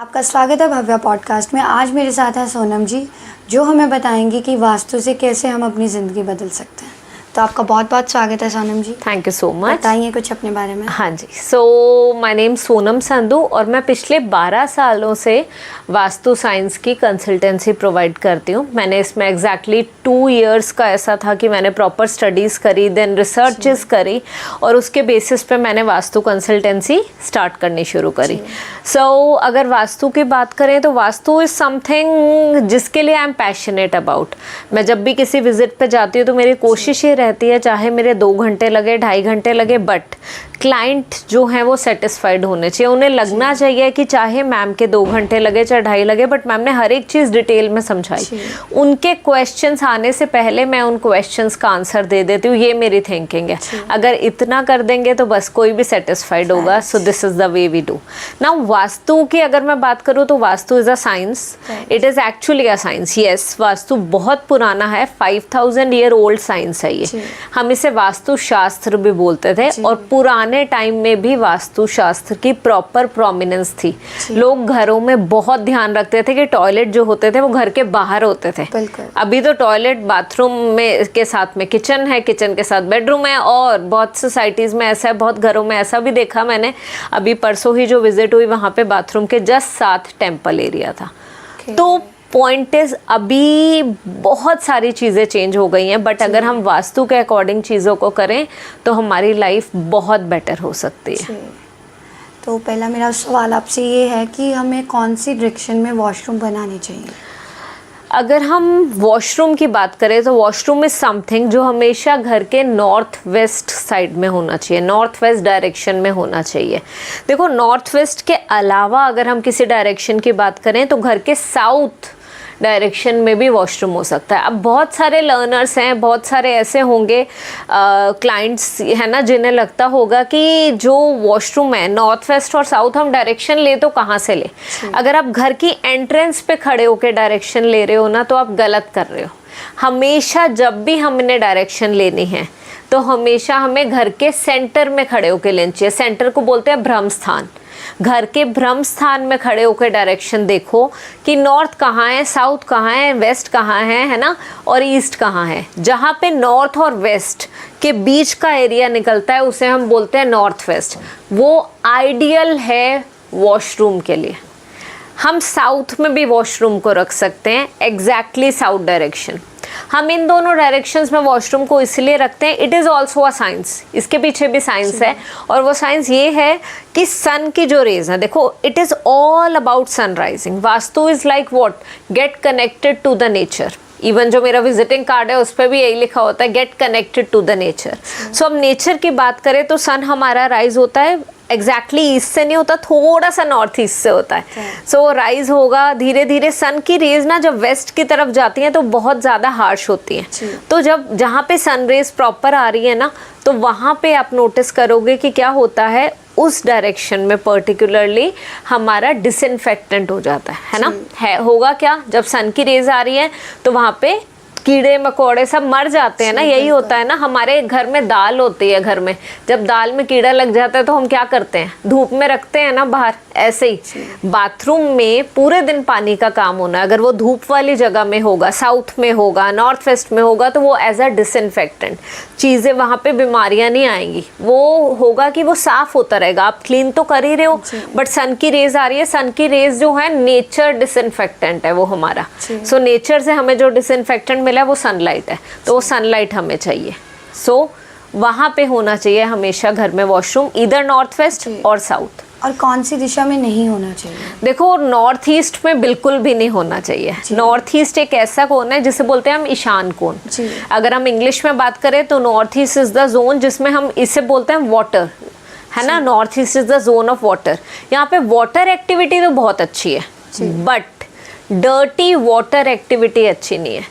आपका स्वागत है भव्या पॉडकास्ट में। आज मेरे साथ है सोनम जी, जो हमें बताएंगी कि वास्तु से कैसे हम अपनी ज़िंदगी बदल सकते हैं। तो आपका बहुत बहुत स्वागत है Sonam ji. Thank you so much. बताइए कुछ अपने बारे में। हाँ जी, माय नेम सोनम संधू और मैं पिछले 12 सालों से वास्तु साइंस की कंसल्टेंसी प्रोवाइड करती हूँ। मैंने इसमें एग्जैक्टली 2 इयर्स का ऐसा था कि मैंने प्रॉपर स्टडीज़ करी, देन रिसर्चेस करी और उसके बेसिस पे मैंने वास्तु कंसल्टेंसी स्टार्ट करनी शुरू करी। अगर वास्तु की बात करें तो वास्तु इज़ समथिंग जिसके लिए आई एम पैशनेट अबाउट। मैं जब भी किसी विजिट पे जाती हूँ तो मेरी कोशिश ये रहती है, चाहे मेरे 2 घंटे लगे, 2.5 घंटे लगे, बट क्लाइंट जो है वो सेटिस्फाइड होने चाहिए। उन्हें लगना चाहिए कि चाहे मैम के 2 घंटे लगे चाहे 2.5 लगे, बट मैम ने हर एक चीज़ डिटेल में समझाई। उनके क्वेश्चंस आने से पहले मैं उन क्वेश्चंस का आंसर दे देती हूँ। ये मेरी थिंकिंग है। अगर इतना कर देंगे तो बस कोई भी सेटिस्फाइड होगा। So this is the way we do. Now Vastu की अगर मैं बात करूँ तो Vastu is a science. It is actually a science. Yes, Vastu बहुत पुराना है, 5000 ईयर ओल्ड साइंस है ये। हम इसे वास्तु शास्त्र भी बोलते थे और पुराने टाइम में भी वास्तु शास्त्र की प्रॉपर प्रोमिनेंस थी। लोग घरों में बहुत ध्यान रखते थे कि टॉयलेट जो होते थे वो घर के बाहर होते थे। अभी तो टॉयलेट बाथरूम में के साथ में किचन है, किचन के साथ बेडरूम है और बहुत सोसाइटीज़ में ऐसा है, बहुत घरों में ऐसा भी देखा मैंने। अभी परसों ही जो विजिट हुई वहाँ पे बाथरूम के जस्ट साथ टेम्पल एरिया था। तो पॉइंट इज अभी बहुत सारी चीज़ें चेंज हो गई हैं, बट अगर हम वास्तु के अकॉर्डिंग चीज़ों को करें तो हमारी लाइफ बहुत बेटर हो सकती है। तो पहला मेरा सवाल आपसे ये है कि हमें कौन सी डायरेक्शन में वॉशरूम बनानी चाहिए? अगर हम वॉशरूम की बात करें तो वॉशरूम इज़ समथिंग जो हमेशा घर के नॉर्थ वेस्ट साइड में होना चाहिए, नॉर्थ वेस्ट डायरेक्शन में होना चाहिए। देखो, नॉर्थ वेस्ट के अलावा अगर हम किसी डायरेक्शन की बात करें तो घर के साउथ डायरेक्शन में भी वॉशरूम हो सकता है। अब बहुत सारे लर्नर्स हैं, बहुत सारे ऐसे होंगे क्लाइंट्स है ना, जिन्हें लगता होगा कि जो वॉशरूम है नॉर्थ वेस्ट और साउथ हम डायरेक्शन ले तो कहाँ से ले। अगर आप घर की एंट्रेंस पे खड़े होकर डायरेक्शन ले रहे हो ना तो आप गलत कर रहे हो। हमेशा जब भी हमने डायरेक्शन लेनी है तो हमेशा हमें घर के सेंटर में खड़े होकर लेनी चाहिए। सेंटर को बोलते हैं ब्रह्म स्थान। घर के ब्रह्म स्थान में खड़े होकर डायरेक्शन देखो कि नॉर्थ कहाँ है, साउथ कहाँ है, वेस्ट कहाँ है ना, और ईस्ट कहाँ है। जहाँ पे नॉर्थ और वेस्ट के बीच का एरिया निकलता है उसे हम बोलते हैं नॉर्थ वेस्ट। वो आइडियल है वॉशरूम के लिए। हम साउथ में भी वॉशरूम को रख सकते हैं, एग्जैक्टली साउथ डायरेक्शन। हम इन दोनों डायरेक्शंस में वॉशरूम को इसलिए रखते हैं, it is also a science. इसके पीछे भी साइंस है और वो साइंस ये है कि सन की जो रेज है, देखो it is all about sun rising. Vastu is like what, get connected to the nature. Even जो मेरा विजिटिंग कार्ड है उस पर भी यही लिखा होता है, get connected to the nature. So अब नेचर की बात करें तो सन हमारा राइज होता है एग्जैक्टली ईस्ट से नहीं होता, थोड़ा सा नॉर्थ ईस्ट से होता है। सो राइज होगा धीरे धीरे। सन की रेज ना जब वेस्ट की तरफ जाती हैं तो बहुत ज़्यादा हार्श होती हैं। तो जब जहाँ पे सन रेज प्रॉपर आ रही है ना तो वहाँ पे आप नोटिस करोगे कि क्या होता है, उस डायरेक्शन में पर्टिकुलरली हमारा डिसइंफेक्टेंट हो जाता है ना। होगा क्या, जब सन की रेज आ रही है तो वहाँ पे कीड़े मकोड़े सब मर जाते हैं ना। यही होता है ना, हमारे घर में दाल होती है, घर में जब दाल में कीड़ा लग जाता है तो हम क्या करते हैं, धूप में रखते हैं ना बाहर। ऐसे ही बाथरूम में पूरे दिन पानी का काम होना है। अगर वो धूप वाली जगह में होगा, साउथ में होगा, नॉर्थ वेस्ट में होगा, तो वो एज अ डिसइंफेक्टेंट चीज़ें, वहाँ पे बीमारियाँ नहीं आएंगी। वो होगा कि वो साफ होता रहेगा। आप क्लीन तो कर ही रहे हो, बट सन की रेज आ रही है। सन की रेज जो है नेचर डिसइंफेक्टेंट है वो हमारा। सो नेचर से हमें जो डिसइंफेक्टेंट मिला है वो सनलाइट है, तो वो सनलाइट हमें चाहिए। सो वहाँ पे होना चाहिए हमेशा घर में वॉशरूम, इधर नॉर्थ वेस्ट और साउथ। और कौन सी दिशा में नहीं होना चाहिए? देखो, नॉर्थ ईस्ट में बिल्कुल भी नहीं होना चाहिए। नॉर्थ ईस्ट एक ऐसा कोण है जिसे बोलते हैं हम ईशान कोण। अगर हम इंग्लिश में बात करें तो north east is the zone जिसमें हम इसे बोलते हैं वाटर, है ना। North east is the zone of water. यहाँ पे वाटर एक्टिविटी तो बहुत अच्छी है, बट डर्टी वाटर एक्टिविटी अच्छी नहीं है।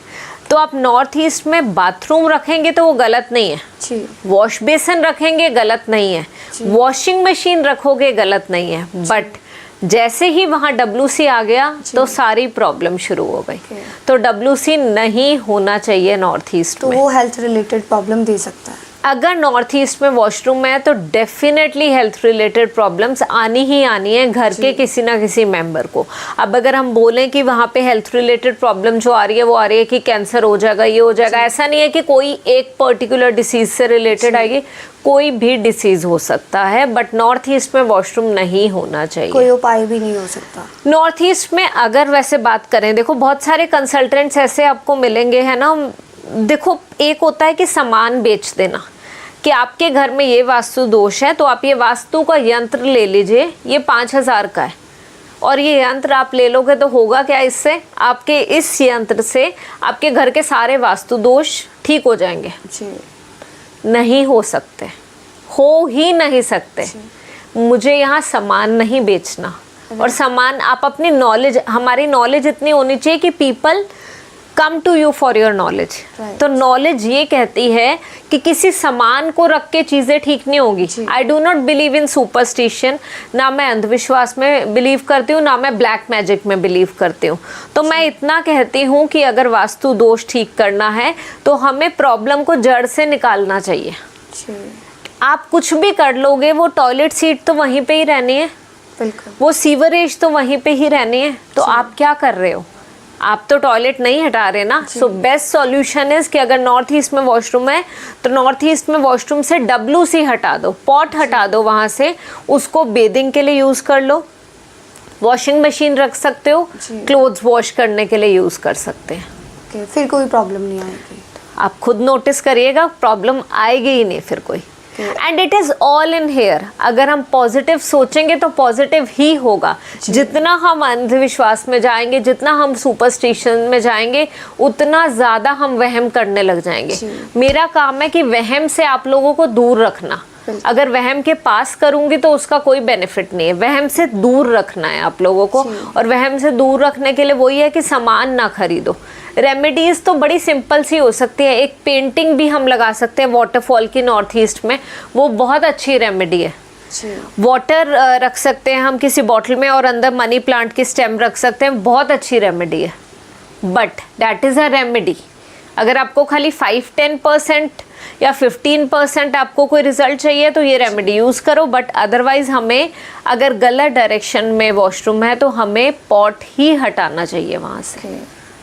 तो आप नॉर्थ ईस्ट में बाथरूम रखेंगे तो वो गलत नहीं है, वॉश बेसिन रखेंगे गलत नहीं है, वॉशिंग मशीन रखोगे गलत नहीं है, बट जैसे ही वहाँ WC आ गया तो सारी प्रॉब्लम शुरू हो गई। तो WC नहीं होना चाहिए नॉर्थ ईस्ट में। तो वो हेल्थ रिलेटेड प्रॉब्लम दे सकता है। अगर नॉर्थ ईस्ट में वॉशरूम है तो डेफिनेटली हेल्थ रिलेटेड प्रॉब्लम्स आनी ही आनी है घर के किसी ना किसी मेंबर को। अब अगर हम बोलें कि वहाँ पे हेल्थ रिलेटेड प्रॉब्लम जो आ रही है वो आ रही है कि कैंसर हो जाएगा, ये हो जाएगा, ऐसा नहीं है कि कोई एक पर्टिकुलर डिसीज से रिलेटेड आएगी, कोई भी डिसीज हो सकता है, बट नॉर्थ ईस्ट में वॉशरूम नहीं होना चाहिए। कोई उपाय भी नहीं हो सकता नॉर्थ ईस्ट में अगर वैसे बात करें, देखो बहुत सारे कंसल्टेंट्स ऐसे आपको मिलेंगे, है ना। देखो एक होता है कि सामान बेच देना, कि आपके घर में ये वास्तु दोष है तो आप ये वास्तु का यंत्र ले लीजिए, ये 5,000 का है, और ये यंत्र आप ले लोगे तो होगा क्या, इससे आपके इस यंत्र से आपके घर के सारे वास्तु दोष ठीक हो जाएंगे। जी। नहीं हो सकते, हो ही नहीं सकते। मुझे यहाँ सामान नहीं बेचना, और सामान आप अपनी नॉलेज, हमारी नॉलेज इतनी होनी चाहिए कि people come to you for your knowledge. तो नॉलेज ये कहती है कि किसी सामान को रख के चीज़ें ठीक नहीं होगी। I do not believe in superstition, ना मैं अंधविश्वास में बिलीव करती हूँ, ना मैं ब्लैक मैजिक में बिलीव करती हूँ। तो मैं इतना कहती हूँ कि अगर वास्तु दोष ठीक करना है तो हमें प्रॉब्लम को जड़ से निकालना चाहिए। आप कुछ भी कर लोगे, वो टॉयलेट सीट तो वहीं पे ही रहनी है, बिल्कुल, वो सीवरेज तो वहीं पे ही रहनी है, तो आप क्या कर रहे हो, आप तो टॉयलेट नहीं हटा रहे ना। सो बेस्ट सॉल्यूशन इज कि अगर नॉर्थ ईस्ट में वॉशरूम है तो नॉर्थ ईस्ट में वॉशरूम से WC हटा दो, पॉट हटा दो वहाँ से, उसको बेदिंग के लिए यूज़ कर लो, वॉशिंग मशीन रख सकते हो, क्लोथ्स वॉश करने के लिए यूज़ कर सकते हैं। फिर कोई प्रॉब्लम नहीं आएगी। आप खुद नोटिस करिएगा, प्रॉब्लम आएगी ही नहीं फिर कोई। And it is all in here. अगर हम पॉजिटिव सोचेंगे तो पॉजिटिव ही होगा। जितना हम अंधविश्वास में जाएंगे, जितना हम सुपरस्टिशन में जाएंगे, उतना ज़्यादा हम वहम करने लग जाएंगे। मेरा काम है कि वहम से आप लोगों को दूर रखना। अगर वहम के पास करूंगी तो उसका कोई बेनिफिट नहीं है। वहम से दूर रखना है आप लोगों को, और वहम से दूर रखने के लिए वही है कि सामान ना खरीदो। रेमेडीज तो बड़ी सिंपल सी हो सकती है। एक पेंटिंग भी हम लगा सकते हैं वाटरफॉल की नॉर्थ ईस्ट में, वो बहुत अच्छी रेमेडी है। वाटर रख सकते हैं हम किसी बॉटल में, और अंदर मनी प्लांट की स्टेम रख सकते हैं, बहुत अच्छी रेमेडी है। But that is a remedy. अगर आपको खाली 5-10% या 15% आपको कोई रिजल्ट चाहिए तो ये रेमेडी यूज़ करो, बट अदरवाइज हमें अगर गलत डायरेक्शन में वॉशरूम है तो हमें पॉट ही हटाना चाहिए वहाँ से।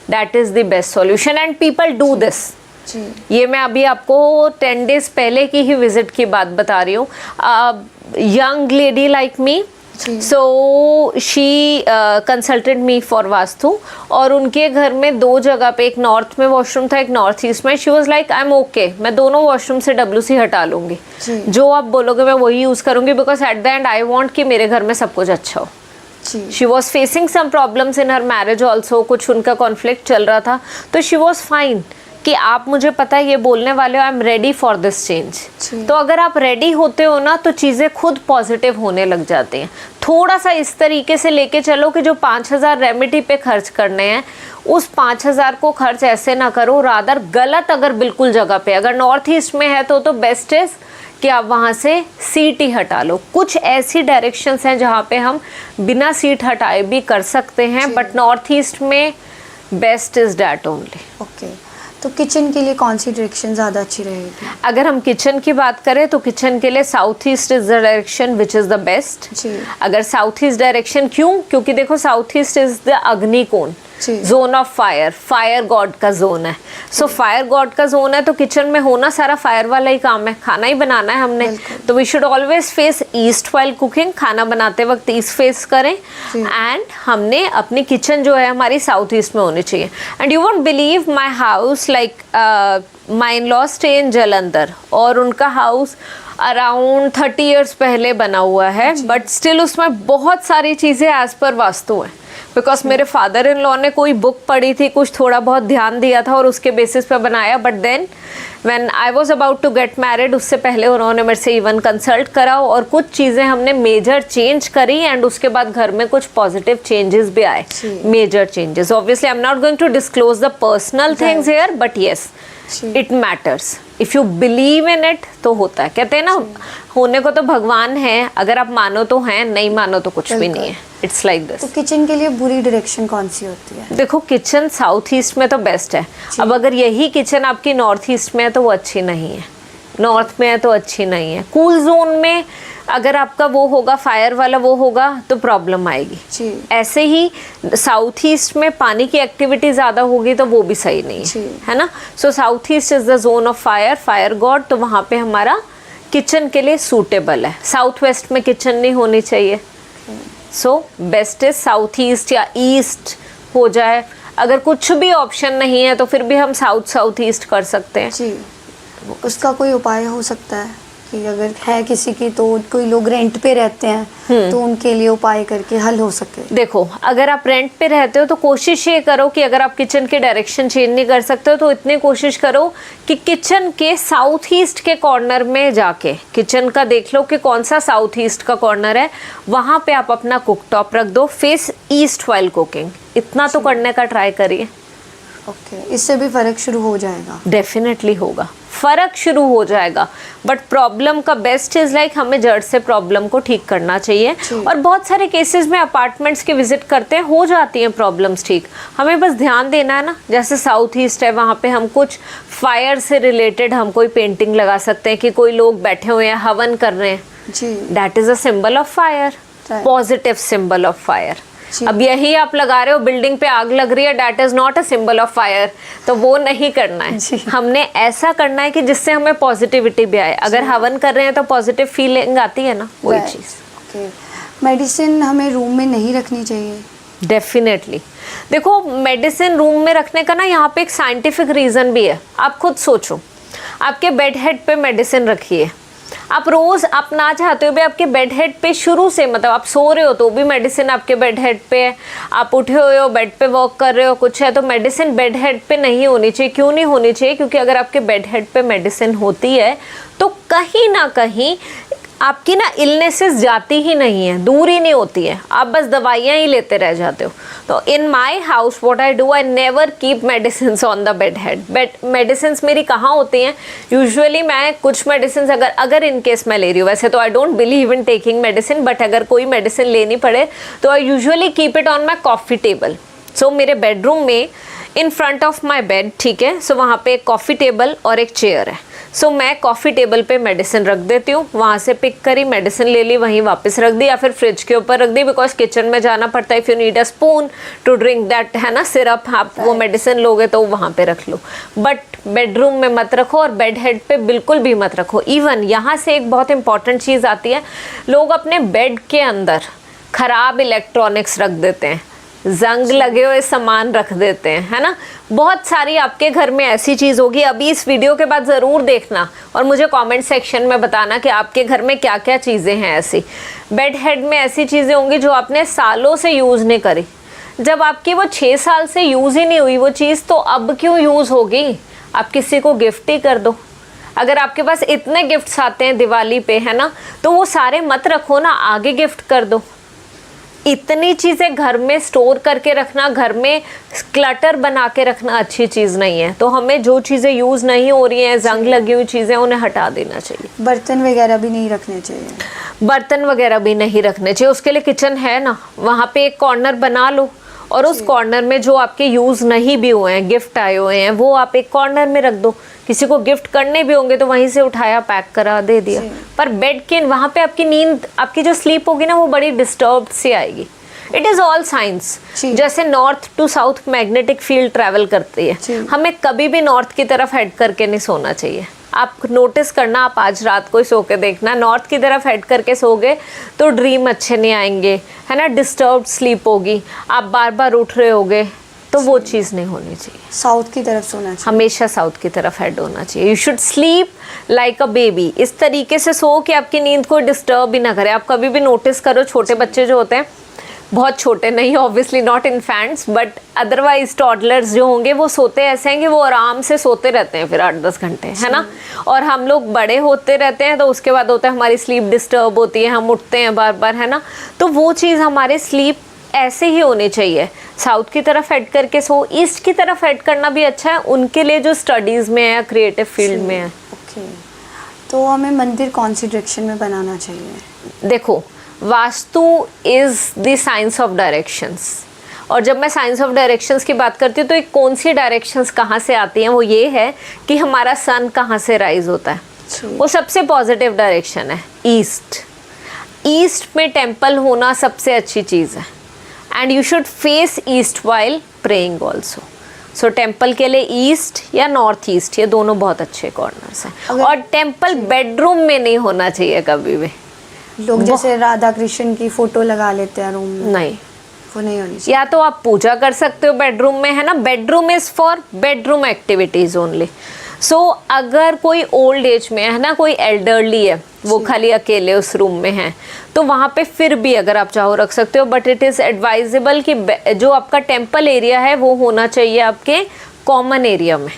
That is the best solution and people do this. ये मैं अभी आपको 10 डेज पहले की ही विजिट की बात बता रही हूँ। Young lady like me, so she consulted me for vastu, और उनके घर में 2 जगह पे, एक नॉर्थ में वॉशरूम था, एक नॉर्थ ईस्ट में। She was like I am okay, मैं दोनों वॉशरूम से WC हटा लूँगी, जो आप बोलोगे मैं वही यूज़ करूँगी, because at the end I want कि मेरे घर में सब कुछ अच्छा हो। She was facing some problems in her marriage also, कुछ उनका कॉन्फ्लिक्ट चल रहा था, तो शी वॉज फाइन कि आप मुझे पता है ये बोलने वाले हो, I am ready for this change. तो अगर आप रेडी होते हो ना तो चीज़ें खुद पॉजिटिव होने लग जाती हैं। थोड़ा सा इस तरीके से लेके चलो कि जो 5,000 रेमेडी पे खर्च करने हैं, उस 5,000 को खर्च ऐसे ना करो, रादर गलत अगर बिल्कुल जगह पे, अगर नॉर्थ ईस्ट में है तो बेस्ट इज़ कि आप वहाँ से सीट ही हटा लो। कुछ ऐसी डायरेक्शंस हैं जहाँ पे हम बिना सीट हटाए भी कर सकते हैं, बट नॉर्थ ईस्ट में best is that only. Okay, तो किचन के लिए कौन सी डायरेक्शन ज़्यादा अच्छी रहेगी? अगर हम किचन की बात करें तो किचन के लिए south east is the direction which is the best. अगर साउथ ईस्ट डायरेक्शन, क्यों? क्योंकि देखो साउथ ईस्ट इज़ द अग्निकोण, zone of fire, fire god का जोन है। सो फायर गॉड का जोन है तो किचन में होना सारा फायर वाला ही काम है, खाना ही बनाना है हमने, तो we should always face east while cooking. खाना बनाते वक्त ईस्ट फेस करें, एंड हमने अपनी किचन जो है हमारी साउथ ईस्ट में होनी चाहिए। And you won't believe my house, like my in law stay in Jalandhar, और उनका हाउस अराउंड 30 ईयर्स पहले बना हुआ है, बट स्टिल उसमें बहुत सारी चीज़ें एज पर वास्तु हैं। बिकॉज मेरे फादर इन लॉ ने कोई बुक पढ़ी थी, कुछ थोड़ा बहुत ध्यान दिया था और उसके बेसिस पे बनाया। But then when I was about to get married, उससे पहले उन्होंने मेरे से इवन कंसल्ट करा, और कुछ चीज़ें हमने मेजर चेंज करी, एंड उसके बाद घर में कुछ पॉजिटिव चेंजेस भी आए, major changes. Obviously I am not going to disclose the personal things here, but yes it matters. If you believe in it तो होता है। कहते हैं ना, होने को तो भगवान है, अगर आप मानो तो हैं, नहीं मानो तो कुछ भी नहीं है। It's like this. तो किचन के लिए बुरी डायरेक्शन कौन सी होती है? देखो किचन साउथ ईस्ट में तो बेस्ट है। अब अगर यही किचन आपकी नॉर्थ ईस्ट में है तो वो अच्छी नहीं है। नॉर्थ में है तो अच्छी नहीं है। कूल जोन में अगर आपका वो होगा, फायर वाला वो होगा, तो प्रॉब्लम आएगी जी। ऐसे ही साउथ ईस्ट में पानी की एक्टिविटी ज़्यादा होगी तो वो भी सही नहीं जी। है ना। So south east is the zone of fire, fire god, तो वहाँ पे हमारा किचन के लिए सूटेबल है। साउथ वेस्ट में किचन नहीं होनी चाहिए। So best is south east या ईस्ट हो जाए। अगर कुछ भी ऑप्शन नहीं है तो फिर भी हम साउथ ईस्ट कर सकते हैं। जी। उसका कोई उपाय हो सकता है कि अगर है किसी की, तो कोई लोग रेंट पे रहते हैं तो उनके लिए उपाय करके हल हो सके? देखो, अगर आप रेंट पे रहते हो तो कोशिश ये करो कि अगर आप किचन के डायरेक्शन चेंज नहीं कर सकते हो तो इतनी कोशिश करो कि किचन के साउथ ईस्ट के कॉर्नर में जाके किचन का देख लो कि कौन सा साउथ ईस्ट का कॉर्नर है, वहाँ पे आप अपना कुक टॉप रख दो, फेस ईस्ट वाइल कुकिंग। इतना तो करने का ट्राई करिए। ओके, इससे भी फ़र्क शुरू हो जाएगा? डेफिनेटली होगा, फ़र्क शुरू हो जाएगा। बट प्रॉब्लम का बेस्ट इज़ लाइक हमें जड़ से प्रॉब्लम को ठीक करना चाहिए। और बहुत सारे केसेस में अपार्टमेंट्स की विजिट करते हैं, हो जाती हैं प्रॉब्लम्स ठीक। हमें बस ध्यान देना है ना, जैसे साउथ ईस्ट है वहाँ पे हम कुछ फायर से रिलेटेड हम कोई पेंटिंग लगा सकते हैं कि कोई लोग बैठे हुए हैं हवन कर रहे हैं जी। That is a symbol of fire, positive symbol of fire. जी। अब यही आप लगा रहे हो बिल्डिंग पे आग लग रही है, that is not a symbol of fire, तो वो नहीं करना है। जी। हमने ऐसा करना है कि जिससे हमें पॉजिटिविटी भी आए। अगर हवन कर रहे हैं तो पॉजिटिव फीलिंग आती है ना, वही चीज़। ओके, मेडिसिन हमें रूम में नहीं रखनी चाहिए? डेफिनेटली। देखो, मेडिसिन रूम में रखने का ना यहाँ पे एक साइंटिफिक रीज़न भी है। आप खुद सोचो, आपके बेड हेड पे मेडिसिन रखिए, आप रोज़ आप ना चाहते हो भी आपके बेड हेड पे शुरू से, मतलब आप सो रहे हो तो भी मेडिसिन आपके बेड हेड पे है, आप उठे हुए हो बेड पे वॉक कर रहे हो कुछ है, तो मेडिसिन बेड हेड पे नहीं होनी चाहिए। क्यों नहीं होनी चाहिए? क्योंकि अगर आपके बेड हेड पे मेडिसिन होती है तो कहीं ना कहीं आपकी ना इलनेसेस जाती ही नहीं है, दूर ही नहीं होती है, आप बस दवाइयाँ ही लेते रह जाते हो। तो in my house what I do, I never keep medicine on the bed head. Medicine मेरी कहाँ होती हैं? यूजुअली मैं कुछ मेडिसिन अगर इन केस मैं ले रही हूँ, वैसे तो I don't believe in taking medicine, but अगर कोई मेडिसिन लेनी पड़े तो I usually keep it on my coffee table. So मेरे बेडरूम में in front of my bed, ठीक है, सो वहाँ पे एक कॉफ़ी टेबल और एक चेयर है। सो मैं कॉफ़ी टेबल पे मेडिसिन रख देती हूँ, वहाँ से पिक करी मेडिसिन ले ली, वहीं वापस रख दी, या फिर फ्रिज के ऊपर रख दी, बिकॉज किचन में जाना पड़ता है। If you need a spoon to drink that, है ना, सिरप, आप वो मेडिसिन लोगे तो वहाँ पे रख लो। बट बेडरूम में मत रखो और बेड हेड पे बिल्कुल भी मत रखो। इवन यहाँ से एक बहुत इंपॉर्टेंट चीज़ आती है, लोग अपने बेड के अंदर ख़राब इलेक्ट्रॉनिक्स रख देते हैं, जंग लगे हुए सामान रख देते हैं, है ना। बहुत सारी आपके घर में ऐसी चीज़ होगी, अभी इस वीडियो के बाद ज़रूर देखना और मुझे कमेंट सेक्शन में बताना कि आपके घर में क्या क्या चीज़ें हैं ऐसी। बेड हेड में ऐसी चीज़ें होंगी जो आपने सालों से यूज़ नहीं करी। जब आपकी वो 6 साल से यूज़ ही नहीं हुई वो चीज़, तो अब क्यों यूज़ होगी? आप किसी को गिफ्ट ही कर दो। अगर आपके पास इतने गिफ्ट्स आते हैं दिवाली पे, है ना, तो वो सारे मत रखो ना, आगे गिफ्ट कर दो। इतनी चीज़ें घर में स्टोर करके रखना, घर में क्लटर बना के रखना अच्छी चीज़ नहीं है। तो हमें जो चीज़ें यूज़ नहीं हो रही हैं, जंग लगी हुई चीज़ें, उन्हें हटा देना चाहिए। बर्तन वगैरह भी नहीं रखने चाहिए? बर्तन वगैरह भी नहीं रखने चाहिए। उसके लिए किचन है ना, वहाँ पे एक कॉर्नर बना लो और उस कॉर्नर में जो आपके यूज़ नहीं भी हुए हैं, गिफ्ट आए हुए हैं, वो आप एक कॉर्नर में रख दो। किसी को गिफ्ट करने भी होंगे तो वहीं से उठाया, पैक करा, दे दिया। पर बेड के वहाँ पे आपकी नींद, आपकी जो स्लीप होगी ना, वो बड़ी डिस्टर्ब सी आएगी। It is all science. जैसे north to south magnetic field travel करती है, हमें कभी भी नॉर्थ की तरफ हेड करके नहीं सोना चाहिए। आप नोटिस करना, आप आज रात को ही सो के देखना, नॉर्थ की तरफ हेड करके सोगे तो ड्रीम अच्छे नहीं आएंगे, है ना, डिस्टर्ब्ड स्लीप होगी, आप बार बार उठ रहे होगे, तो वो चीज़ नहीं होनी चाहिए। साउथ की तरफ सोना चाहिए, हमेशा साउथ की तरफ हेड होना चाहिए। You should sleep like a baby. इस तरीके से सो कि आपकी नींद कोई डिस्टर्ब ही ना करे। आप कभी भी नोटिस करो, छोटे बच्चे जो होते हैं, बहुत छोटे नहीं, obviously not infants, but otherwise toddlers जो होंगे, वो सोते ऐसे हैं कि वो आराम से सोते रहते हैं फिर 8-10 घंटे, है ना। और हम लोग बड़े होते रहते हैं तो उसके बाद होता है हमारी स्लीप डिस्टर्ब होती है, हम उठते हैं बार बार, है ना। तो वो चीज़ हमारे स्लीप ऐसे ही होनी चाहिए। साउथ की तरफ हेड करके सो, ईस्ट की तरफ हेड करना भी अच्छा है उनके लिए जो स्टडीज़ में है, क्रिएटिव फील्ड में है। ओके, तो हमें मंदिर कौन सी डायरेक्शन में बनाना चाहिए? देखो, vastu is the science of directions, और जब मैं साइंस ऑफ डायरेक्शंस की बात करती हूँ तो एक कौन सी डायरेक्शंस कहाँ से आती हैं, वो ये है कि हमारा सन कहाँ से राइज होता है। वो सबसे पॉजिटिव डायरेक्शन है। ईस्ट, ईस्ट में टेम्पल होना सबसे अच्छी चीज़ है। And you should face east while praying also. So temple के लिए ईस्ट या नॉर्थ ईस्ट, ये दोनों बहुत अच्छे कॉर्नर्स हैं। और टेम्पल बेडरूम में नहीं होना चाहिए कभी भी। लोग जैसे राधा कृष्ण की फोटो लगा लेते हैं रूम में, नहीं, वो नहीं होनी चाहिए। या तो आप पूजा कर सकते हो बेडरूम में, है ना। Bedroom is for bedroom activities only. So अगर कोई ओल्ड एज में है ना, कोई एल्डरली है, वो खाली अकेले उस रूम में है, तो वहाँ पे फिर भी अगर आप चाहो रख सकते हो। बट इट इज़ एडवाइजेबल कि जो आपका टेम्पल एरिया है वो होना चाहिए आपके कॉमन एरिया में।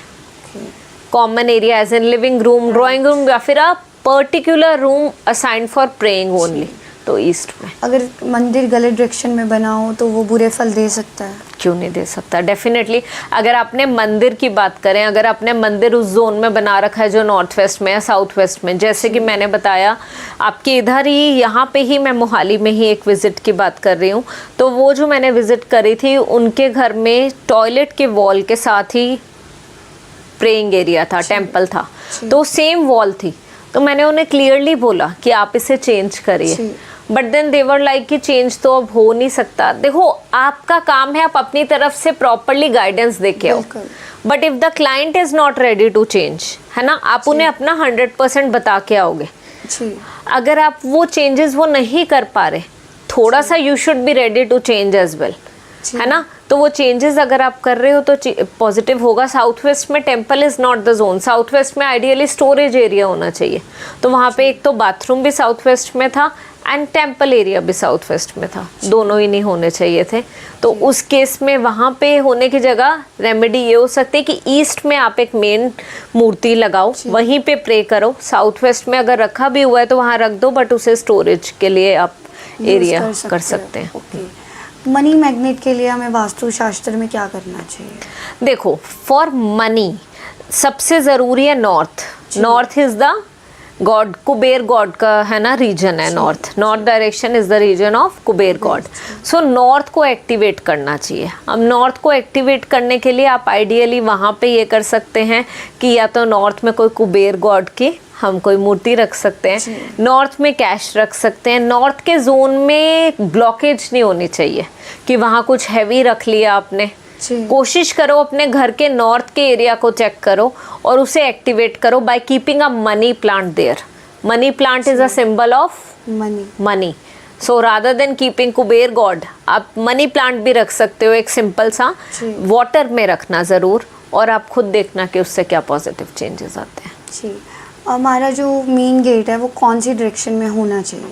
Common area as in living room, drawing room, या फिर a particular room assigned for praying only, तो ईस्ट में। अगर मंदिर गलत डायरेक्शन में बना हो तो वो बुरे फल दे सकता है? क्यों नहीं दे सकता, डेफिनेटली। अगर आपने मंदिर की बात करें, अगर आपने मंदिर उस जोन में बना रखा है जो नॉर्थ वेस्ट में या साउथ वेस्ट में, जैसे कि मैंने बताया आपके इधर ही, यहाँ पे ही मैं मोहाली में ही एक विज़िट की बात कर रही हूँ, तो वो जो मैंने विज़िट करी थी, उनके घर में टॉयलेट के वॉल के साथ ही प्रेइंग एरिया था, टेम्पल था, तो सेम वॉल थी। तो मैंने उन्हें क्लियरली बोला कि आप इसे चेंज करिए, बट देन देवर लाइक कि चेंज तो अब हो नहीं सकता। देखो, आपका काम है आप अपनी तरफ से प्रॉपरली गाइडेंस दे के आओ, but if the client is not ready to change, है ना, आप उन्हें अपना 100% बता के आओगे। अगर आप वो चेंजेस वो नहीं कर पा रहे, थोड़ा सा you should be ready to change as well, है ना। तो वो चेंजेस अगर आप कर रहे हो तो पॉजिटिव होगा। साउथ वेस्ट में temple is not the zone. South west में आइडियली स्टोरेज एरिया होना चाहिए, तो वहाँ पे एक तो बाथरूम भी साउथ वेस्ट में था एंड टेम्पल एरिया भी साउथ वेस्ट में था, दोनों ही नहीं होने चाहिए थे। तो उस केस में वहाँ पे होने की जगह रेमेडी ये हो सकती है कि ईस्ट में आप एक मेन मूर्ति लगाओ, वहीं पे प्रे करो। साउथ वेस्ट में अगर रखा भी हुआ है तो वहाँ रख दो, बट उसे स्टोरेज के लिए आप एरिया कर सकते हैं। मनी मैग्नेट के लिए हमें वास्तुशास्त्र में क्या करना चाहिए? देखो, फॉर मनी सबसे ज़रूरी है north. North is the god, Kuber god का है ना रीजन है north. North direction is the region of Kuber god. So north को एक्टिवेट करना चाहिए। अब नॉर्थ को एक्टिवेट करने के लिए आप आइडियली वहाँ पे ये कर सकते हैं कि या तो नॉर्थ में कोई कुबेर गॉड की हम कोई मूर्ति रख सकते हैं, नॉर्थ में कैश रख सकते हैं। नॉर्थ के जोन में ब्लॉकेज नहीं होनी चाहिए कि वहाँ कुछ हैवी रख लिया आपने। कोशिश करो अपने घर के नॉर्थ के एरिया को चेक करो और उसे एक्टिवेट करो by keeping a money plant there. Money plant is a symbol of money. So rather than keeping Kuber god, आप मनी प्लांट भी रख सकते हो, एक सिंपल सा, वाटर में रखना ज़रूर, और आप खुद देखना कि उससे क्या पॉजिटिव चेंजेस आते हैं। जी, हमारा जो मेन गेट है वो कौन सी डायरेक्शन में होना चाहिए?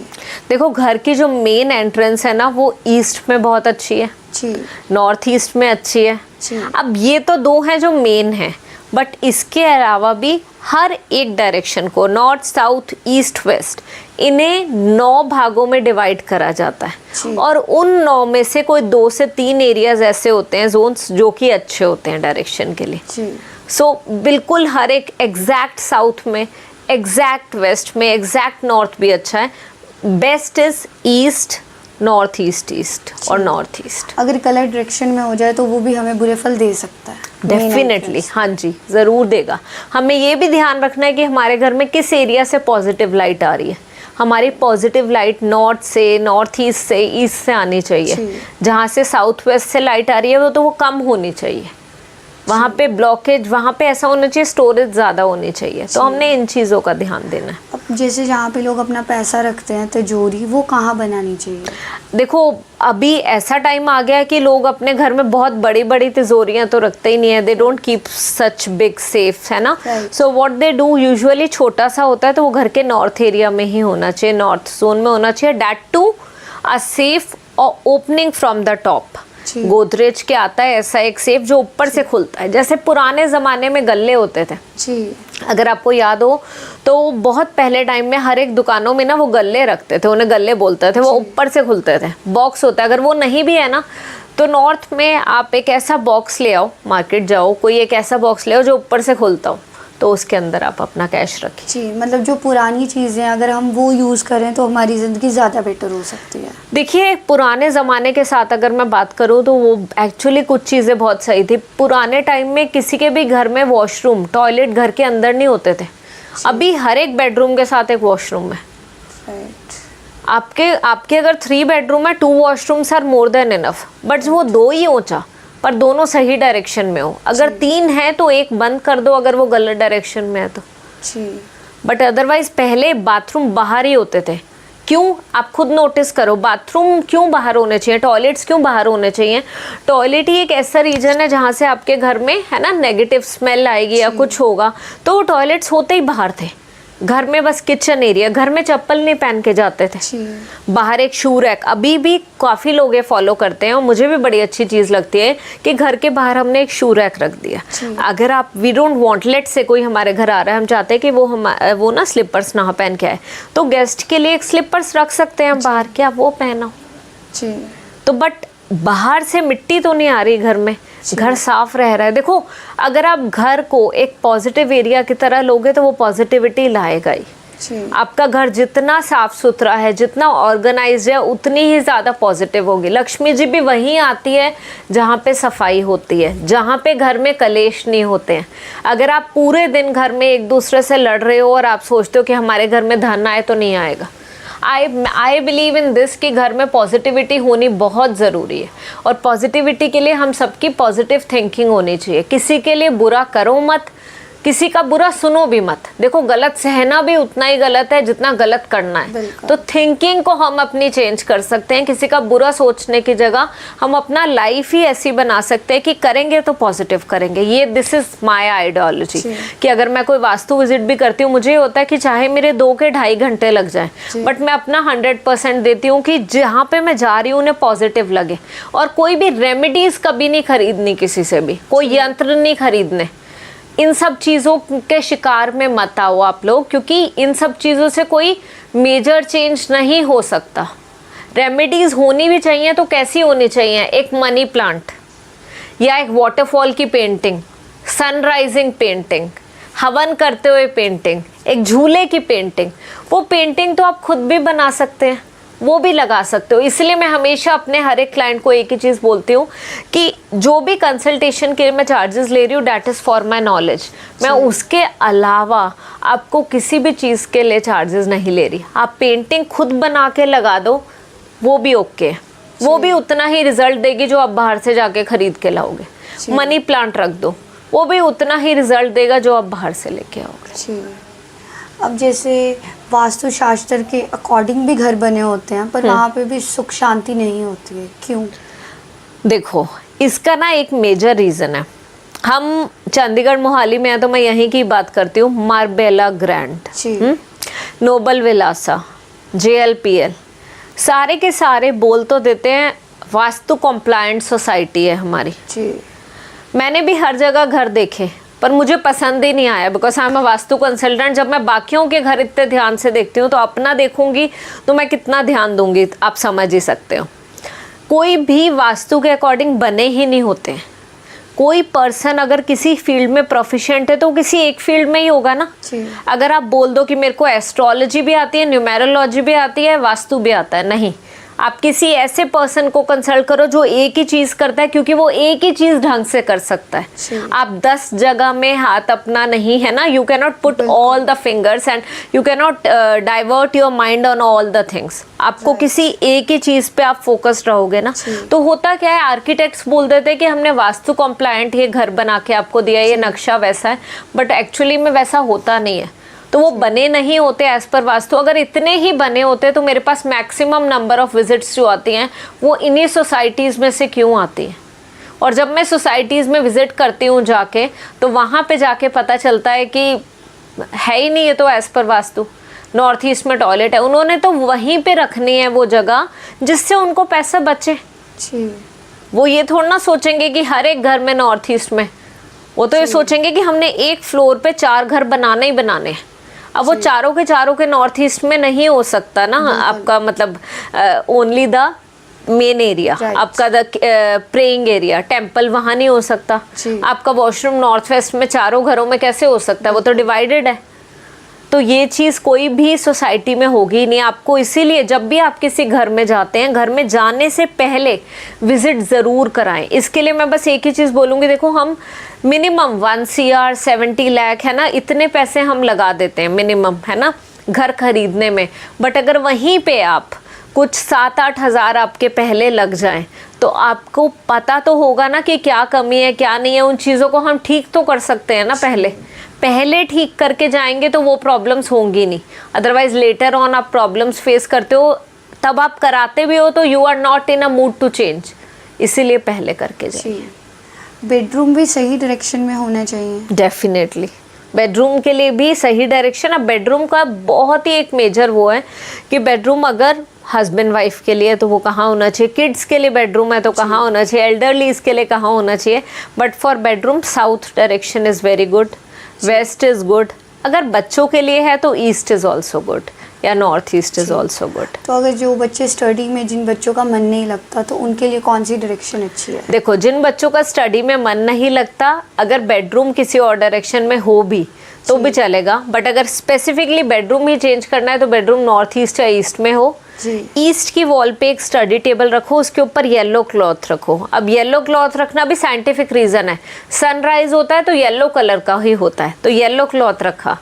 देखो, घर की जो मेन एंट्रेंस है ना वो ईस्ट में बहुत अच्छी है, नॉर्थ ईस्ट में अच्छी है। अब ये तो दो हैं जो मेन हैं, बट इसके अलावा भी हर एक डायरेक्शन को, नॉर्थ, साउथ, ईस्ट, वेस्ट, इन्हें 9 भागों में डिवाइड करा जाता है, और उन 9 में से कोई 2 से 3 एरियाज ऐसे होते हैं, जोन्स, जो कि अच्छे होते हैं डायरेक्शन के लिए। सो बिल्कुल हर एक एग्जैक्ट साउथ में, एग्जैक्ट वेस्ट में, एग्जैक्ट नॉर्थ भी अच्छा है। Best is east, north east, east और नॉर्थ ईस्ट। अगर कलर डायरेक्शन में हो जाए तो वो भी हमें बुरे फल दे सकता है? डेफिनेटली, हाँ जी, ज़रूर देगा। हमें ये भी ध्यान रखना है कि हमारे घर में किस एरिया से पॉजिटिव लाइट आ रही है। हमारी पॉजिटिव लाइट नॉर्थ से, नॉर्थ ईस्ट से, ईस्ट से आनी चाहिए। जहाँ से साउथ वेस्ट से लाइट आ रही है वो तो वो कम होनी चाहिए। वहाँ पे ब्लॉकेज, वहाँ पे ऐसा होना चाहिए, स्टोरेज ज़्यादा होनी चाहिए। तो हमने इन चीज़ों का ध्यान देना है। अब जैसे जहाँ पे लोग अपना पैसा रखते हैं, तिजोरी, वो कहाँ बनानी चाहिए? देखो, अभी ऐसा टाइम आ गया है कि लोग अपने घर में बहुत बड़ी बड़ी तिजोरियाँ तो रखते ही नहीं है। They don't keep such big safe, है ना। So what they do, usually छोटा सा होता है तो वो घर के नॉर्थ एरिया में ही होना चाहिए, नॉर्थ जोन में होना चाहिए। That to a safe opening from the top. Godrej के आता है ऐसा एक सेफ जो ऊपर से खुलता है, जैसे पुराने ज़माने में गल्ले होते थे। अगर आपको याद हो तो बहुत पहले टाइम में हर एक दुकानों में ना वो गल्ले रखते थे, उन्हें गल्ले बोलते थे, वो ऊपर से खुलते थे, बॉक्स होता है। अगर वो नहीं भी है ना तो नॉर्थ में आप एक ऐसा बॉक्स ले आओ, मार्केट जाओ, कोई एक ऐसा बॉक्स ले आओ जो ऊपर से खुलता हो, तो उसके अंदर आप अपना कैश रखिए। जी, मतलब जो पुरानी चीज़ें अगर हम वो यूज़ करें तो हमारी ज़िंदगी ज़्यादा बेटर हो सकती है। देखिए, पुराने ज़माने के साथ अगर मैं बात करूँ तो वो एक्चुअली कुछ चीज़ें बहुत सही थी। पुराने टाइम में किसी के भी घर में वॉशरूम, टॉयलेट घर के अंदर नहीं होते थे, अभी हर एक बेडरूम के साथ एक वॉशरूम है। राइट। आपके अगर 3 बेडरूम है, 2 washrooms are more than enough, but वो 2 ही ऊंचा पर दोनों सही डायरेक्शन में हो। अगर 3 है तो एक बंद कर दो अगर वो गलत डायरेक्शन में है तो। जी। बट अदरवाइज पहले बाथरूम बाहर ही होते थे। क्यों? आप खुद नोटिस करो, बाथरूम क्यों बाहर होने चाहिए, टॉयलेट्स क्यों बाहर होने चाहिए? टॉयलेट ही एक ऐसा रीजन है जहाँ से आपके घर में है ना नेगेटिव स्मेल आएगी या कुछ होगा, तो वो टॉयलेट्स होते ही बाहर थे। घर में बस किचन एरिया, घर में चप्पल नहीं पहन के जाते थे। बाहर एक शू रैक, अभी भी काफ़ी लोग ये फॉलो करते हैं और मुझे भी बड़ी अच्छी चीज़ लगती है कि घर के बाहर हमने एक शू रैक रख दिया। अगर आप वी डोंट वांट, लेट से कोई हमारे घर आ रहा है, हम चाहते हैं कि वो ना स्लीपर्स ना पहन के आए, तो गेस्ट के लिए एक स्लीपर्स रख सकते हैं हम बाहर, क्या वो पहना जी। तो। बट बाहर से मिट्टी तो नहीं आ रही घर में, घर साफ रह रहा है। देखो, अगर आप घर को एक पॉजिटिव एरिया की तरह लोगे तो वो पॉजिटिविटी लाएगा ही। आपका घर जितना साफ सुथरा है, जितना ऑर्गेनाइज्ड है, उतनी ही ज़्यादा पॉजिटिव होगी। लक्ष्मी जी भी वहीं आती है जहाँ पे सफाई होती है, जहाँ पे घर में कलेश नहीं होते हैं। अगर आप पूरे दिन घर में एक दूसरे से लड़ रहे हो और आप सोचते हो कि हमारे घर में धन आए, तो नहीं आएगा। आई बिलीव इन दिस कि घर में पॉजिटिविटी होनी बहुत ज़रूरी है, और पॉजिटिविटी के लिए हम सबकी पॉजिटिव थिंकिंग होनी चाहिए। किसी के लिए बुरा करो मत, किसी का बुरा सुनो भी मत। देखो, गलत सहना भी उतना ही गलत है जितना गलत करना है। तो थिंकिंग को हम अपनी चेंज कर सकते हैं। किसी का बुरा सोचने की जगह हम अपना लाइफ ही ऐसी बना सकते हैं कि करेंगे तो पॉजिटिव करेंगे। ये दिस इज माय आइडियोलॉजी कि अगर मैं कोई वास्तु विजिट भी करती हूँ, मुझे होता है कि चाहे मेरे 2 के 2.5 घंटे लग जाए, बट मैं अपना 100% देती हूँ कि जहाँ पे मैं जा रही हूँ उन्हें पॉजिटिव लगे। और कोई भी रेमेडीज कभी नहीं खरीदनी, किसी से भी कोई यंत्र नहीं खरीदने। इन सब चीज़ों के शिकार में मत आओ आप लोग, क्योंकि इन सब चीज़ों से कोई मेजर चेंज नहीं हो सकता। रेमेडीज़ होनी भी चाहिए तो कैसी होनी चाहिए? एक मनी प्लांट या एक वाटरफॉल की पेंटिंग, सनराइजिंग पेंटिंग, हवन करते हुए पेंटिंग, एक झूले की पेंटिंग। वो पेंटिंग तो आप खुद भी बना सकते हैं, वो भी लगा सकते हो। इसलिए मैं हमेशा अपने हर एक क्लाइंट को एक ही चीज़ बोलती हूँ कि जो भी कंसल्टेशन के लिए मैं चार्जेस ले रही हूँ, that is for my knowledge. मैं उसके अलावा आपको किसी भी चीज़ के लिए चार्जेस नहीं ले रही। आप पेंटिंग खुद बना के लगा दो, वो भी ओके, वो भी उतना ही रिजल्ट देगी जो आप बाहर से जाके खरीद के लाओगे। मनी प्लांट रख दो, वो भी उतना ही रिजल्ट देगा जो आप बाहर से लेके आओगे। अब जैसे वास्तु शास्त्र के अकॉर्डिंग भी घर बने होते हैं, पर वहाँ पे भी सुख शांति नहीं होती है, क्यों? देखो, इसका ना एक मेजर रीज़न है। हम चंडीगढ़ मोहाली में हैं तो मैं यहीं की बात करती हूँ। मार्बेला ग्रैंड, नोबल विलासा, JLPL, सारे के सारे बोल तो देते हैं वास्तु कॉम्प्लायंट सोसाइटी है हमारी। मैंने भी हर जगह घर देखे, पर मुझे पसंद ही नहीं आया, because I am a vastu consultant. जब मैं बाकियों के घर इतने ध्यान से देखती हूँ तो अपना देखूंगी तो मैं कितना ध्यान दूंगी, आप समझ ही सकते हो। कोई भी वास्तु के अकॉर्डिंग बने ही नहीं होते हैं। कोई पर्सन अगर किसी फील्ड में प्रोफिशिएंट है तो किसी एक फील्ड में ही होगा ना। अगर आप बोल दो कि मेरे को एस्ट्रोलॉजी भी आती है, न्यूमेरोलॉजी भी आती है, वास्तु भी आता है, नहीं। आप किसी ऐसे पर्सन को कंसल्ट करो जो एक ही चीज़ करता है, क्योंकि वो एक ही चीज़ ढंग से कर सकता है। आप 10 जगह में हाथ अपना नहीं है ना, you can not put all the fingers and you can not divert your mind on all the things. आपको किसी एक ही चीज़ पे आप फोकस्ड रहोगे ना। तो होता क्या है, आर्किटेक्ट्स बोल देते हैं कि हमने वास्तु कॉम्प्लायंट ये घर बना के आपको दिया, ये नक्शा वैसा है, बट एक्चुअली में वैसा होता नहीं है। तो वो बने नहीं होते एज पर वास्तु। अगर इतने ही बने होते तो मेरे पास मैक्सिमम नंबर ऑफ विजिट्स जो आती हैं वो इन्हीं सोसाइटीज़ में से क्यों आती हैं। और जब मैं सोसाइटीज़ में विज़िट करती हूँ जाके, तो वहाँ पे जाके पता चलता है कि है ही नहीं ये तो as per Vastu. North east में टॉयलेट है, उन्होंने तो वहीं पे रखनी है वो जगह जिससे उनको पैसा बचे। वो ये थोड़ा ना सोचेंगे कि हर एक घर में नॉर्थ ईस्ट में, वो तो ये सोचेंगे कि हमने एक फ्लोर पे 4 घर बनाने ही बनाने हैं। अब वो चारों के नॉर्थ ईस्ट में नहीं हो सकता ना आपका, मतलब ओनली द मेन एरिया, आपका द प्रेइंग एरिया, टेम्पल वहाँ नहीं हो सकता। आपका वॉशरूम नॉर्थ वेस्ट में 4 घरों में कैसे हो सकता है, वो तो डिवाइडेड है। तो ये चीज़ कोई भी सोसाइटी में होगी नहीं आपको। इसीलिए जब भी आप किसी घर में जाते हैं, घर में जाने से पहले विजिट ज़रूर कराएं। इसके लिए मैं बस एक ही चीज़ बोलूँगी, देखो हम मिनिमम 1 CR 70 लाख है ना, इतने पैसे हम लगा देते हैं मिनिमम, है ना, घर खरीदने में। बट अगर वहीं पे आप कुछ 7-8 हज़ार आपके पहले लग जाएं तो आपको पता तो होगा ना कि क्या कमी है क्या नहीं है। उन चीज़ों को हम ठीक तो कर सकते हैं ना, पहले ठीक करके जाएंगे तो वो प्रॉब्लम्स होंगी नहीं। अदरवाइज लेटर ऑन आप प्रॉब्लम्स फेस करते हो, तब आप कराते भी हो तो you are not in a mood to change, इसीलिए पहले करके जाइए। बेडरूम भी सही डायरेक्शन में होना चाहिए। डेफिनेटली बेडरूम के लिए भी सही डायरेक्शन। अब बेडरूम का बहुत ही एक मेजर वो है कि बेडरूम अगर हस्बैंड वाइफ के लिए तो वो कहाँ होना चाहिए, किड्स के लिए बेडरूम है तो कहाँ होना चाहिए, एल्डरलीज के लिए कहाँ होना चाहिए। But for bedroom south direction is very good, west is good. अगर बच्चों के लिए है तो ईस्ट इज़ ऑल्सो गुड या north east is also good. तो अगर जो बच्चे स्टडी में, जिन बच्चों का मन नहीं लगता, तो उनके लिए कौन सी डायरेक्शन अच्छी है? देखो, जिन बच्चों का स्टडी में मन नहीं लगता, अगर बेडरूम किसी और डायरेक्शन में हो भी तो भी चलेगा। बट अगर स्पेसिफिकली बेडरूम ही चेंज करना है तो बेडरूम नॉर्थ ईस्ट या ईस्ट में हो। ईस्ट की वॉल पे एक स्टडी टेबल रखो, उसके ऊपर येलो क्लॉथ रखो। अब येलो क्लॉथ रखना भी साइंटिफिक रीजन है, सनराइज होता है तो येलो कलर का ही होता है, तो येलो क्लॉथ रखा।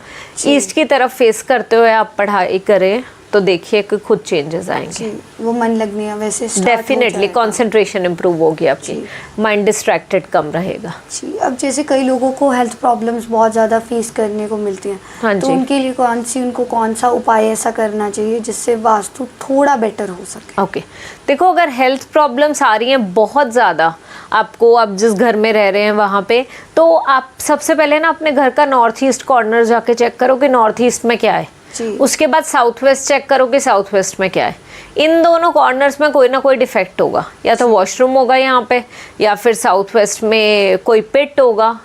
ईस्ट की तरफ फेस करते हुए आप पढ़ाई करें तो देखिए कि खुद चेंजेस आएंगे। वो मन लगने वैसे डेफिनेटली कंसंट्रेशन इंप्रूव होगी आपकी, माइंड डिस्ट्रैक्टेड कम रहेगा। जी, अब जैसे कई लोगों को हेल्थ प्रॉब्लम्स बहुत ज़्यादा फेस करने को मिलती हैं, हाँ तो जी, उनके लिए उनको कौन सा उपाय ऐसा करना चाहिए जिससे वास्तु थोड़ा बेटर हो सके? ओके, देखो अगर हेल्थ प्रॉब्लम्स आ रही हैं बहुत ज़्यादा आपको, आप जिस घर में रह रहे हैं वहाँ पे, तो आप सबसे पहले ना अपने घर का नॉर्थ ईस्ट कॉर्नर जाके चेक करो कि नॉर्थ ईस्ट में क्या है। उसके बाद साउथ वेस्ट चेक करो कि साउथ वेस्ट में क्या है। इन दोनों कॉर्नर्स में कोई ना कोई डिफेक्ट होगा, या तो वॉशरूम होगा यहाँ पे, या फिर साउथ वेस्ट में कोई पिट होगा,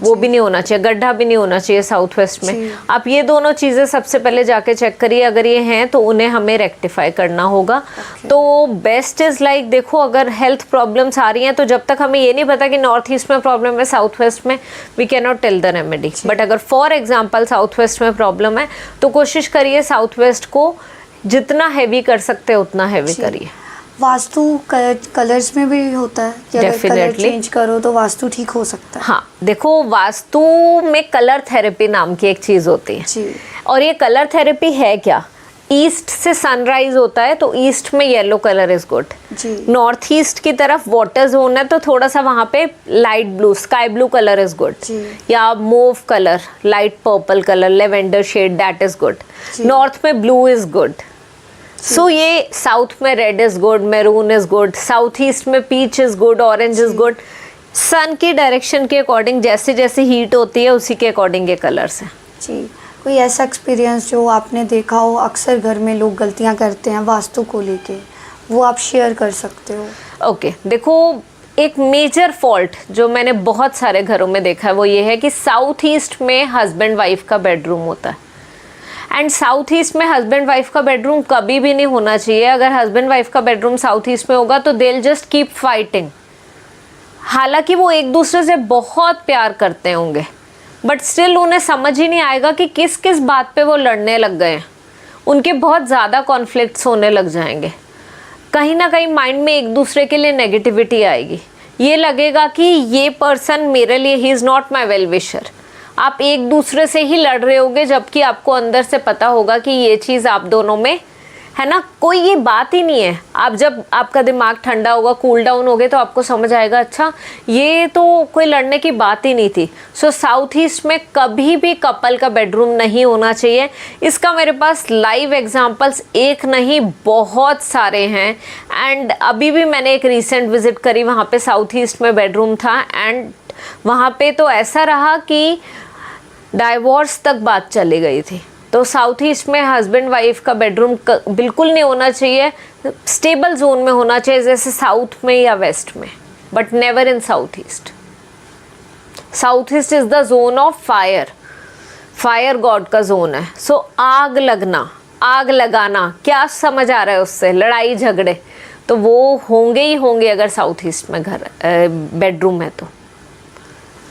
वो भी नहीं होना चाहिए, गड्ढा भी नहीं होना चाहिए साउथ वेस्ट में। आप ये दोनों चीज़ें सबसे पहले जाके चेक करिए, अगर ये हैं तो उन्हें हमें रेक्टिफाई करना होगा। तो बेस्ट इज़ लाइक, देखो अगर हेल्थ प्रॉब्लम्स आ रही हैं तो जब तक हमें ये नहीं पता कि नॉर्थ ईस्ट में प्रॉब्लम है साउथ वेस्ट में, we can not tell the remedy. But अगर फॉर एग्जाम्पल साउथ वेस्ट में प्रॉब्लम है तो कोशिश करिए साउथ वेस्ट को जितना हैवी कर सकते हैं उतना हैवी करिए। वास्तु कलर्स में भी होता है कि अगर कलर चेंज करो तो वास्तु ठीक हो सकता है? हाँ, देखो वास्तु में कलर थेरेपी नाम की एक चीज़ होती है जी। और ये कलर थेरेपी है क्या, ईस्ट से सनराइज होता है तो ईस्ट में yellow colour is good. North east की तरफ वाटर जोन है तो थोड़ा सा वहाँ पे light blue, sky blue colour is good, या mauve colour, light purple colour, lavender shade, that is good. North में ब्लू इज गुड। सो ये साउथ में red is good, maroon is good, south east में peach is good, orange is good. Sun की direction के according जैसे जैसे heat होती है उसी के अकॉर्डिंग ये कलर्स हैं। जी, कोई ऐसा एक्सपीरियंस जो आपने देखा हो, अक्सर घर में लोग गलतियां करते हैं वास्तु को लेके, वो आप शेयर कर सकते हो? ओके, देखो एक मेजर फॉल्ट जो मैंने बहुत सारे घरों में देखा है वो ये है कि साउथ ईस्ट में हस्बैंड वाइफ का बेडरूम होता है। एंड साउथ ईस्ट में हस्बैंड वाइफ का बेडरूम कभी भी नहीं होना चाहिए। अगर हस्बैंड वाइफ का बेडरूम साउथ ईस्ट में होगा तो they will just keep fighting. हालांकि वो एक दूसरे से बहुत प्यार करते होंगे बट स्टिल उन्हें समझ ही नहीं आएगा कि किस किस बात पे वो लड़ने लग गए हैं। उनके बहुत ज़्यादा कॉन्फ्लिक्ट्स होने लग जाएंगे। कहीं ना कहीं माइंड में एक दूसरे के लिए नेगेटिविटी आएगी। ये लगेगा कि ये पर्सन मेरे लिए, he is not my well wisher. आप एक दूसरे से ही लड़ रहे होगे जबकि आपको अंदर से पता होगा कि ये चीज़ आप दोनों में है ना, कोई ये बात ही नहीं है। आप जब आपका दिमाग ठंडा होगा, कूल डाउन हो गए तो आपको समझ आएगा अच्छा ये तो कोई लड़ने की बात ही नहीं थी। सो साउथ ईस्ट में कभी भी कपल का बेडरूम नहीं होना चाहिए। इसका मेरे पास लाइव एग्जांपल्स एक नहीं बहुत सारे हैं। एंड अभी भी मैंने एक रिसेंट विजिट करी, वहाँ पे साउथ ईस्ट में बेडरूम था एंड वहाँ पे तो ऐसा रहा कि डाइवोर्स तक बात चली गई थी। तो साउथ ईस्ट में हस्बैंड वाइफ का बेडरूम बिल्कुल नहीं होना चाहिए। स्टेबल जोन में होना चाहिए जैसे साउथ में या वेस्ट में, but never in south east. South east is the zone of fire, fire god का जोन है। सो आग लगना, आग लगाना, क्या समझ आ रहा है उससे, लड़ाई झगड़े तो वो होंगे ही होंगे अगर साउथ ईस्ट में घर बेडरूम है। तो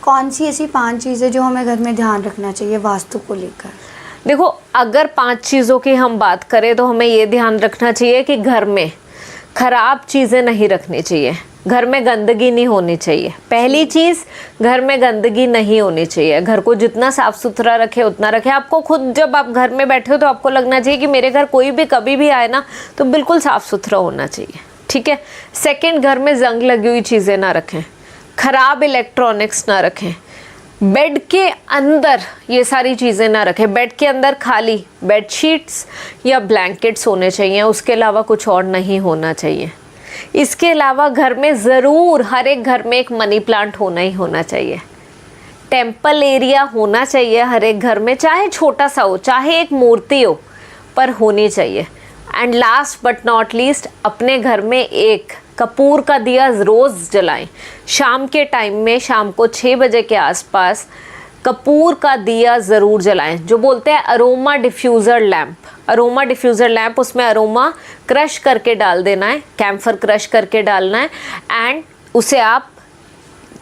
कौन सी ऐसी 5 चीज़ें जो हमें घर में ध्यान रखना चाहिए वास्तु को लेकर? देखो, अगर 5 चीज़ों की हम बात करें तो हमें ये ध्यान रखना चाहिए कि घर में ख़राब चीज़ें नहीं रखनी चाहिए, घर में गंदगी नहीं होनी चाहिए। पहली चीज़, घर में गंदगी नहीं होनी चाहिए। घर को जितना साफ़ सुथरा रखे उतना रखे। आपको खुद जब आप घर में बैठे हो तो आपको लगना चाहिए कि मेरे घर कोई भी कभी भी आए ना तो बिल्कुल साफ़ सुथरा होना चाहिए, ठीक है। सेकंड, घर में जंग लगी हुई चीज़ें ना रखें, ख़राब इलेक्ट्रॉनिक्स ना रखें, बेड के अंदर ये सारी चीज़ें ना रखें। बेड के अंदर खाली बेडशीट्स या ब्लैंकेट्स होने चाहिए, उसके अलावा कुछ और नहीं होना चाहिए। इसके अलावा घर में ज़रूर हर एक घर में एक मनी प्लांट होना ही होना चाहिए। टेम्पल एरिया होना चाहिए हर एक घर में, चाहे छोटा सा हो, चाहे एक मूर्ति हो, पर होनी चाहिए। And last but not least, अपने घर में एक कपूर का दिया रोज़ जलाएं। शाम के टाइम में, शाम को 6 बजे के आसपास कपूर का दिया ज़रूर जलाएं, जो बोलते हैं aroma diffuser lamp. Aroma diffuser lamp, उसमें अरोमा क्रश करके डाल देना है, कैम्फर क्रश करके डालना है, एंड उसे आप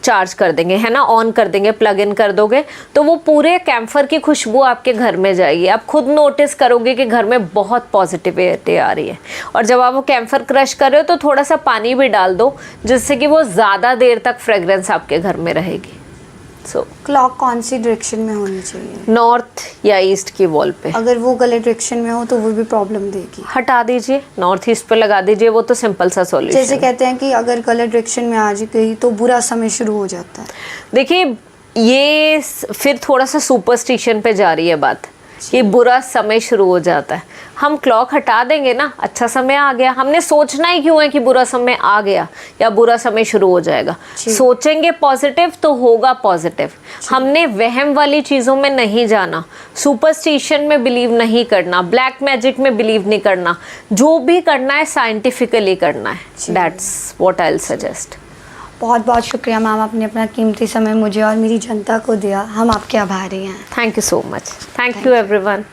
चार्ज कर देंगे, है ना, ऑन कर देंगे, प्लग इन कर दोगे तो वो पूरे कैम्फर की खुशबू आपके घर में जाएगी। आप खुद नोटिस करोगे कि घर में बहुत पॉजिटिविटी आ रही है। और जब आप वो कैम्फर क्रश कर रहे हो तो थोड़ा सा पानी भी डाल दो, जिससे कि वो ज़्यादा देर तक फ्रेगरेंस आपके घर में रहेगी। क्लॉक कौन सी डायरेक्शन में होनी चाहिए? नॉर्थ या ईस्ट की वॉल पे। अगर वो गलत डायरेक्शन में हो तो वो भी प्रॉब्लम देगी। हटा दीजिए, नॉर्थ ईस्ट पे लगा दीजिए, वो तो सिंपल सा सॉल्यूशन। जैसे कहते हैं कि अगर गलत डायरेक्शन में आ गई तो बुरा समय शुरू हो जाता है। देखिए, ये फिर थोड़ा सा सुपरस्टिशन पे जा रही है बात, ये बुरा समय शुरू हो जाता है। हम क्लॉक हटा देंगे ना, अच्छा समय आ गया, हमने सोचना ही क्यों है कि बुरा समय आ गया या बुरा समय शुरू हो जाएगा। सोचेंगे पॉजिटिव तो होगा पॉजिटिव। हमने वहम वाली चीज़ों में नहीं जाना, सुपरस्टिशन में बिलीव नहीं करना, ब्लैक मैजिक में बिलीव नहीं करना। जो भी करना है साइंटिफिकली करना है। That's what I will suggest. बहुत बहुत शुक्रिया मैम, आपने अपना कीमती समय मुझे और मेरी जनता को दिया। हम आपके आभारी हैं। Thank you so much. Thank you everyone.